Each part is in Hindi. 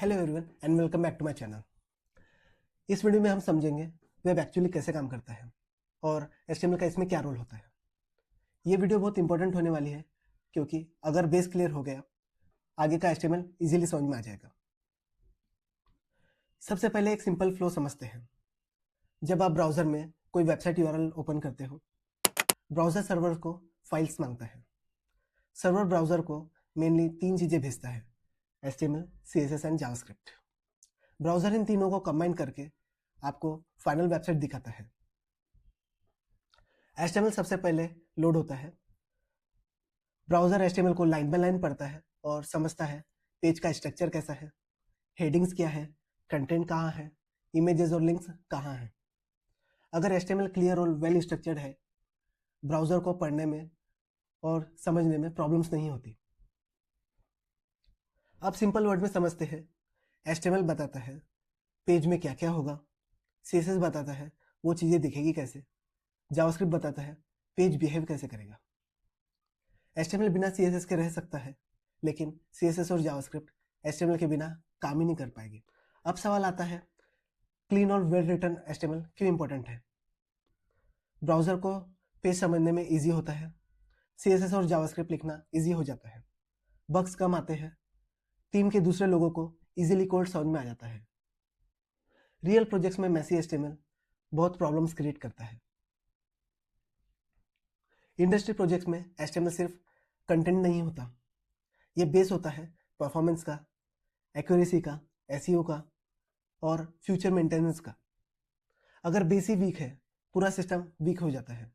Hello everyone and welcome back to my channel. इस वीडियो में हम समझेंगे वेब एक्चुअली कैसे काम करता है और HTML का इसमें क्या रोल होता है। ये वीडियो बहुत इंपॉर्टेंट होने वाली है क्योंकि अगर बेस क्लियर हो गया आगे का HTML इजीली समझ में आ जाएगा। सबसे पहले एक सिंपल फ्लो समझते हैं। जब आप ब्राउज़र में कोई वेबसाइट URL ओपन करते हो, ब्राउज़र सर्वर को फाइल्स मांगता है। सर्वर ब्राउज़र को मेनली 3 चीज़ें भेजता है: HTML, CSS and JavaScript. Browser इन तीनों को कंबाइन करके आपको फाइनल वेबसाइट दिखाता है। HTML सबसे पहले लोड होता है। ब्राउज़र HTML को लाइन बाय लाइन पढ़ता है और समझता है पेज का स्ट्रक्चर कैसा है, हेडिंग्स क्या है, कंटेंट कहाँ है, इमेजेस और लिंक्स कहाँ हैं। अगर HTML क्लियर और वेल स्ट्रक्चर्ड है, ब्राउज़र को पढ़ने में और समझने में प्रॉब्लम्स नहीं होती। अब सिंपल वर्ड में समझते हैं। HTML बताता है पेज में क्या क्या होगा, CSS बताता है वो चीज़ें दिखेगी कैसे, जावास्क्रिप्ट बताता है पेज बिहेव कैसे करेगा। HTML बिना CSS के रह सकता है, लेकिन CSS और जावास्क्रिप्ट HTML के बिना काम ही नहीं कर पाएगी। अब सवाल आता है, क्लीन और वेल रिटन HTML क्यों इंपॉर्टेंट है? ब्राउज़र को पेज समझने में ईजी होता है, CSS और जावास्क्रिप्ट लिखना ईजी हो जाता है, बग्स कम आते हैं, टीम के दूसरे लोगों को इजीली कोड समझ में आ जाता है। रियल प्रोजेक्ट्स में मैसी HTML बहुत प्रॉब्लम्स क्रिएट करता है। इंडस्ट्री प्रोजेक्ट्स में HTML सिर्फ कंटेंट नहीं होता, ये बेस होता है परफॉर्मेंस का, एक्यूरेसी का, SEO का और फ्यूचर मेंटेनेंस का। अगर बेस ही वीक है, पूरा सिस्टम वीक हो जाता है।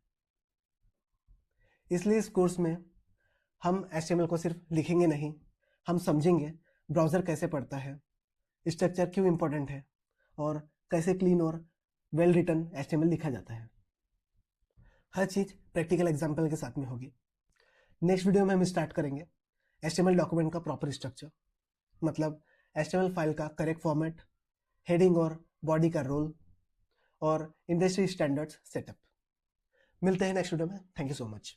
इसलिए इस कोर्स में हम HTML को सिर्फ लिखेंगे नहीं, हम समझेंगे ब्राउज़र कैसे पढ़ता है, स्ट्रक्चर क्यों इंपॉर्टेंट है और कैसे क्लीन और वेल रिटन HTML लिखा जाता है। हर चीज़ प्रैक्टिकल एग्जाम्पल के साथ में होगी। नेक्स्ट वीडियो में हम स्टार्ट करेंगे HTML डॉक्यूमेंट का प्रॉपर स्ट्रक्चर, मतलब HTML फाइल का करेक्ट फॉर्मेट, हेडिंग और बॉडी का रोल और इंडस्ट्री स्टैंडर्ड्स सेटअप। मिलते हैं नेक्स्ट वीडियो में। Thank you so much.